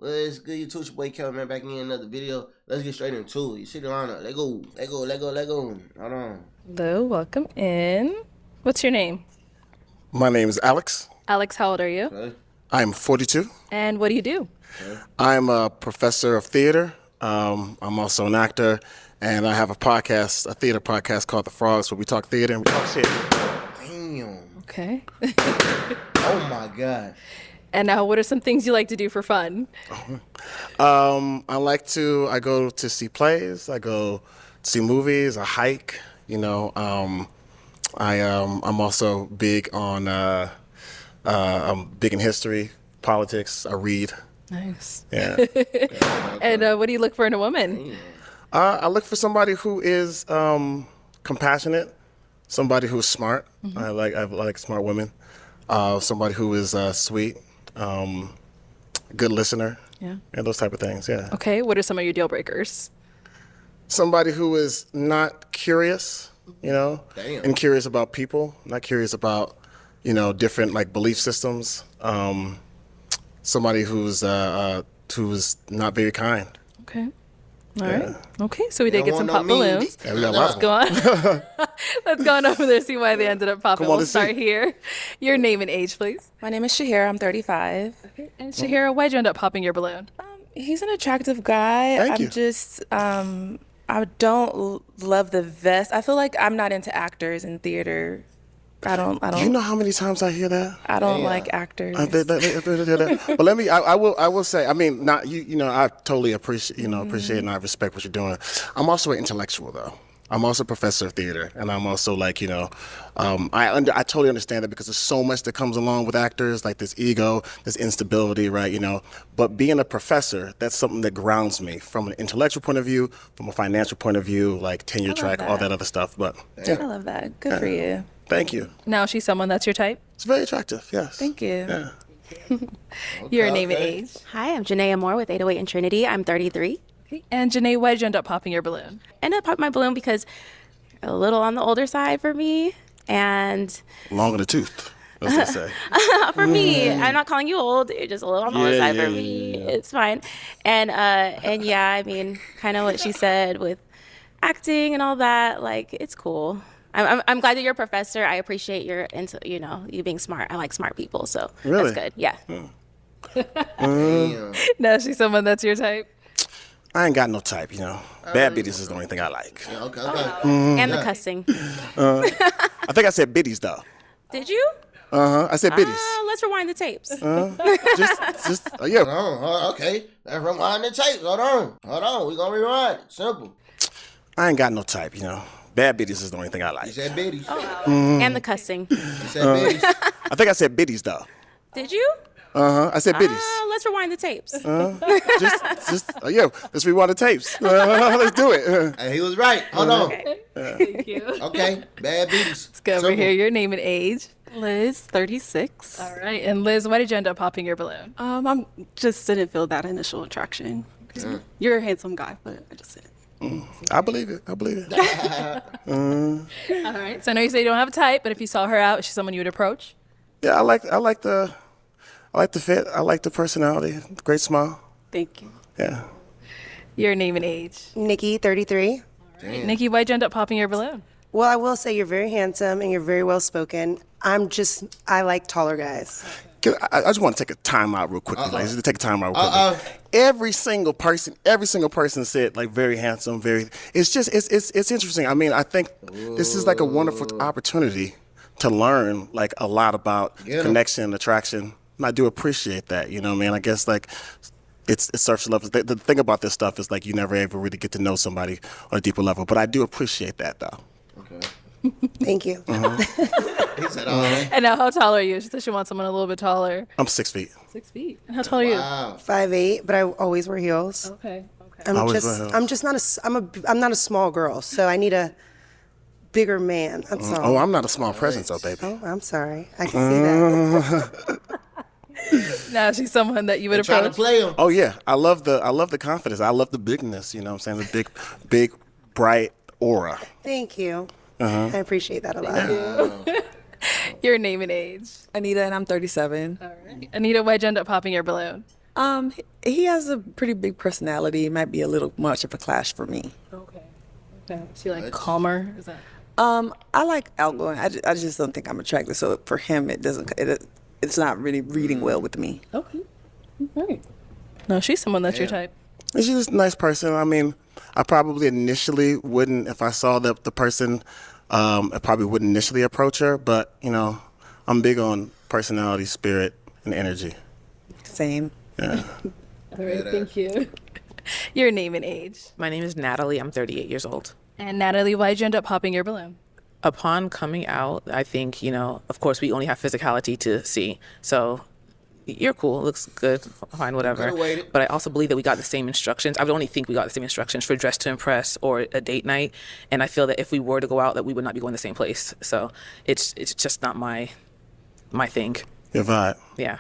Well, it's good. You too, your boy Kevin, man. Back in another video. Let's get straight into it. You see the lineup. Let go. Let go. Let go. Let go. Hold on. Hello, welcome in. What's your name? My name is Alex. Alex, how old are you? Okay. I'm 42. And what do you do? I'm a professor of theater. I'm also an actor, and I have a podcast, a theater podcast called The Frogs, where we talk theater and we talk shit. Damn. Okay. Oh my God. And now, what are some things you like to do for fun? I go to see plays. I go see movies. I hike. I'm also big on. I'm big in history, politics. I read. Nice. Yeah. And what do you look for in a woman? I look for somebody who is compassionate, somebody who's smart. I like smart women. Somebody who is sweet, good listener. Yeah. And those type of things. Yeah. Okay, what are some of your deal breakers? Somebody who is not curious, Damn. and curious about people, not curious about, different like belief systems. Somebody who's not very kind. Okay. All right. Okay, so we did get some want pop no mean balloons. Yeah, we got Let's go on. Let's go on over there, see why they ended up popping. Come on, We'll let's see. start here. Your name and age, please. My name is Shahira. I'm 35. And Shahira, why'd you end up popping your balloon? He's an attractive guy. Thank you. I don't love the vest. I feel like I'm not into actors in theater. I don't. Do you know how many times I hear that? I don't Damn. like actors. But I will say, I mean, not you. I totally appreciate and I respect what you're doing. I'm also an intellectual, though. I'm also a professor of theater, and I'm also I totally understand that because there's so much that comes along with actors, like this ego, this instability, right? But being a professor, that's something that grounds me from an intellectual point of view, from a financial point of view, like tenure track, all that other stuff. But I love that. Good for you. thank you. Now she's someone that's your type? It's very attractive. Yes. Thank you. Yeah. Your name and age. Hi, I'm Jana Moore with 808 in Trinity. I'm 33. Okay. And Janae, why'd you end up popping your balloon? Ended up popping my balloon because a little on the older side for me. And Long in the tooth, as they say. for me, I'm not calling you old. You're just a little on the older side for me. Yeah. It's fine. And yeah, I mean, kind of what she said with acting and all that, like, it's cool. I'm glad that you're a professor. I appreciate you being smart. I like smart people, so Really? that's good. Yeah. Damn. Now she's someone that's your type? I ain't got no type, Bad bitches is the only thing I like. Yeah, okay. And the cussing. I think I said biddies, though. Did you? I said biddies. Let's rewind the tapes. Yeah. Hold on. Okay. Let's rewind the tapes. Hold on. We gonna rewind it. Simple. I ain't got no type, Bad bitches is the only thing I You like. said biddies. And the cussing. You said biddies. I think I said biddies, though. Did you? I said biddies. Let's rewind the tapes. Yeah. Let's rewind the tapes. Let's do it. Hey, he was right. Hold on. Thank you. Okay. Bad biddies. Let's go over Simple. here. Your name and age. Liz, 36. All right. And Liz, why did you end up popping your balloon? I'm just didn't feel that initial attraction. You're a handsome guy, but I just didn't. I believe it. All right. So I know you say you don't have a type, but if you saw her out, is she someone you would approach? Yeah, I like the fit. I like the personality. Great smile. Thank you. Yeah. Your name and age. Nikki, 33. Nikki, why'd you end up popping your balloon? Well, I will say you're very handsome and you're very well spoken. I like taller guys. I just want to take a time out real quickly. Like, just take a time out real quickly. Every single person said like very handsome, it's interesting. I mean, I think this is like a wonderful opportunity to learn like a lot about connection, attraction. And I do appreciate that, man. I guess like it's surface level. The thing about this stuff is like you never ever really get to know somebody on a deeper level. But I do appreciate that though. Okay. Thank you. He said, all right. And now, how tall are you? She said she wants someone a little bit taller. I'm 6 feet. 6 feet. And how tall are you? Wow. 5'8", but I always wear heels. Okay. I'm Always wear heels. I'm not a small girl, so I need a bigger man. That's all. Oh, I'm not a small presence, though, baby. Oh, I'm sorry. I can see that. Now she's someone that you would Trying to approach. play him. Oh yeah, I love the confidence. I love the bigness. You know what I'm saying? The big, bright aura. Thank you. I appreciate that a lot. Your name and age. Anita, and I'm 37. All right. Anita, why'd you end up popping your balloon? He has a pretty big personality. It might be a little much of a clash for me. Okay. Is he like calmer? Is that? I like outgoing. I just don't think I'm attractive. So for him, it's not really reading well with me. Okay. All right. No, she's someone that's your type. She's just a nice person. I mean, I probably initially wouldn't, if I saw the person, I probably wouldn't initially approach her. But, you know, I'm big on personality, spirit, and energy. Same. Yeah. All right, thank you. Your name and age. My name is Natalie. I'm 38 years old. And Natalie, why'd you end up popping your balloon? Upon coming out, I think, you know, of course, we only have physicality to see. So you're cool, looks good, fine, whatever. But I also believe that we got the same instructions. I would only think we got the same instructions for Dress to Impress or a date night. And I feel that if we were to go out, that we would not be going the same place. So it's just not my thing. Your vibe. Yeah.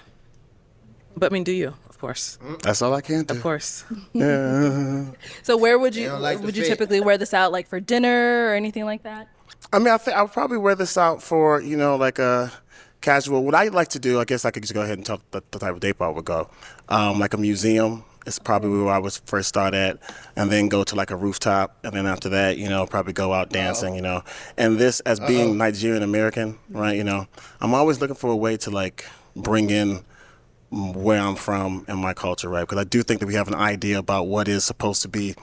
But I mean, do you, of course. That's all I can do. Of course. Yeah. So where would you like would the you fit. typically wear this out, like for dinner or anything like that? I mean, I think I'll probably wear this out for, you know, like a casual. What I like to do, I guess I could just go ahead and tell the type of date I would go. Like a museum is probably where I would first start at, and then go to like a rooftop, and then after that, you know, probably go out dancing, you know. And this, as being Nigerian American, right, you know, I'm always looking for a way to like bring in where I'm from and my culture, right? Because I do think that we have an idea about what is supposed to be,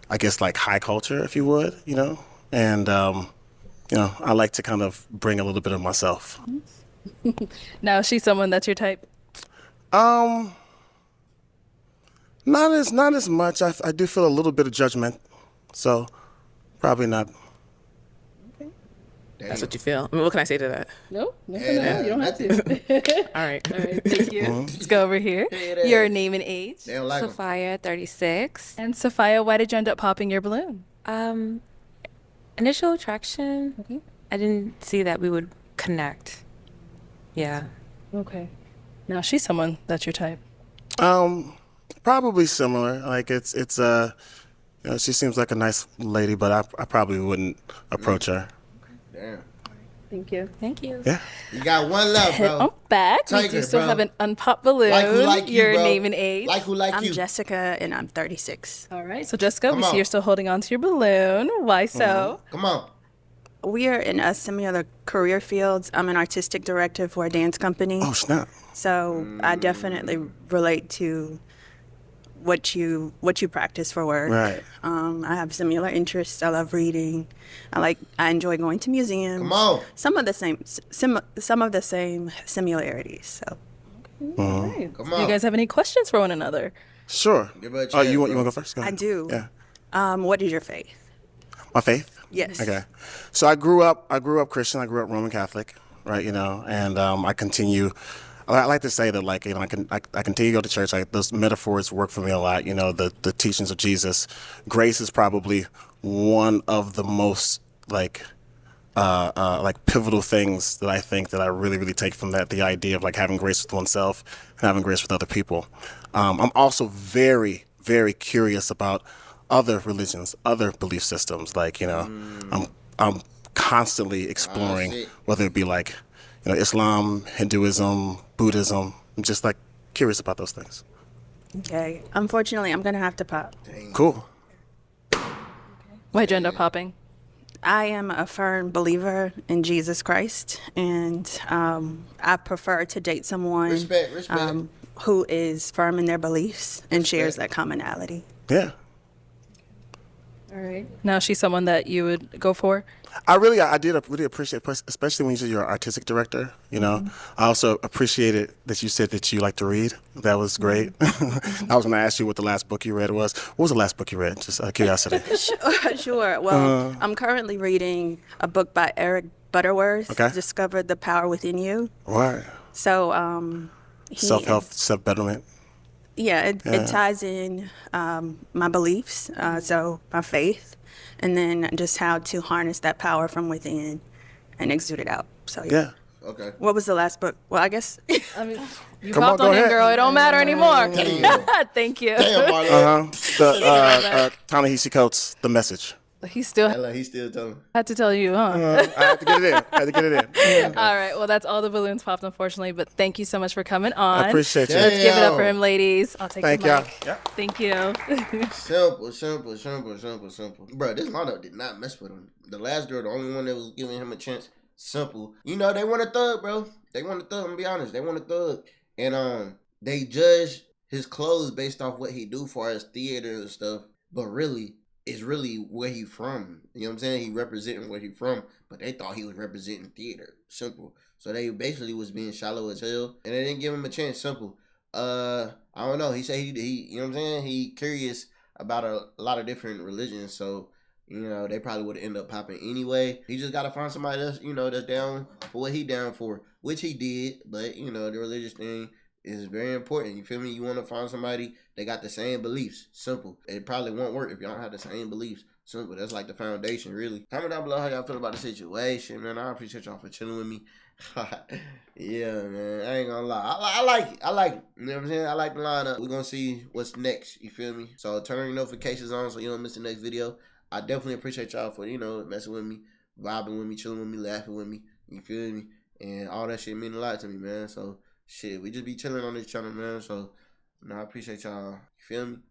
I guess, like high culture, if you would, you know. And, you know, I like to kind of bring a little bit of myself. Now, is she someone that's your type? Not as much. I do feel a little bit of judgment, so probably not. That's what you feel. I mean, what can I say to that? No, you don't have to. All right. All right, thank you. Let's go over here. Your name and age. They don't like 'em. Sophia, 36. And Sophia, why did you end up popping your balloon? Initial attraction. I didn't see that we would connect. Yeah. Okay. Now, she's someone that's your type. Probably similar. Like it's you know, she seems like a nice lady, but I probably wouldn't approach her. Damn. Thank you. Thank you. Yeah. You got one left, bro. I'm back. We Take do it, still bro. have an unpopped balloon. Like who like you, your bro. name and age. Like who like I'm you. Jessica, and I'm 36. All right. So, Jessica, Come we see on. you're still holding on to your balloon. Why so? Come on. We are in a similar career fields. I'm an artistic director for a dance company. Oh snap. So I definitely relate to what you practice for work. Right. I have similar interests. I love reading. I enjoy going to museums. Come on. Some of the same similarities. So All right. Come Do on. you guys have any questions for one another? Sure. Give her a Oh, chance, you want bro. to go first? Go I ahead. do. Yeah. What is your faith? My faith. Yes. Okay. So I grew up Christian. I grew up Roman Catholic, right? You know, and I continue. I like to say that, like, you know, I continue to go to church. Like, those metaphors work for me a lot. You know, the teachings of Jesus. Grace is probably one of the most like pivotal things that I think that I really, really take from that. The idea of like having grace with oneself and having grace with other people. I'm also very, very curious about other religions, other belief systems. Like, you know, I'm constantly exploring, shit. whether it be like, you know, Islam, Hinduism, Buddhism. I'm just like curious about those things. Okay. Unfortunately, I'm gonna have to pop. Cool. Why'd you end up popping? I am a firm believer in Jesus Christ, and I prefer to date someone Respect. who is firm in their beliefs and shares that commonality. Yeah. All right. Now, she's someone that you would go for? I did really appreciate, especially when you said you're an artistic director. You know, I also appreciated that you said that you like to read. That was great. I was going to ask you what the last book you read was. What was the last book you read? Just out of curiosity. Sure. Well, I'm currently reading a book by Eric Butterworth, Okay. Discover the Power Within You. Right. So, Self-help, self-betterment. Yeah, it ties in my beliefs, so my faith, and then just how to harness that power from within and exude it out. So Yeah. Okay. What was the last book? Well, I guess I mean, you Come on, popped go on in, ahead. girl. It don't matter anymore. Thank you. Damn, Marlon. The Ta-Nehisi Coates, The Message. He still He's still telling. had to tell you, huh? I had to get it in. All right. Well, that's all the balloons popped, unfortunately. But thank you so much for coming on. I appreciate you. Let's give it up for him, ladies. I'll take Thank the y'all. mic. Yeah. Thank you. Simple. Bro, this lineup did not mess with him. The last girl, the only one that was giving him a chance. Simple. You know, they want a thug, bro. They want a thug. I'm gonna be honest. They want a thug. And they judge his clothes based off what he do for his theater and stuff. But really, it's really where he from. You know what I'm saying? He representing where he from. But they thought he was representing theater. Simple. So they basically was being shallow as hell. And they didn't give him a chance. Simple. I don't know. He said he you know what I'm saying? He curious about a lot of different religions. So, you know, they probably would end up popping anyway. He just got to find somebody that's, you know, that's down for what he down for. Which he did. But, you know, the religious thing is very important. You feel me? You want to find somebody that got the same beliefs. Simple. It probably won't work if y'all don't have the same beliefs. Simple. That's like the foundation, really. Comment down below how y'all feel about the situation, man. I appreciate y'all for chilling with me. Yeah, man. I ain't gonna lie. I like it. I like it. You know what I'm saying? I like the lineup. We're gonna see what's next. You feel me? So turn your notifications on so you don't miss the next video. I definitely appreciate y'all for, you know, messing with me, vibing with me, chilling with me, laughing with me. You feel me? And all that shit mean a lot to me, man. So shit, we just be chilling on this channel, man. So, you know, I appreciate y'all. You feel me?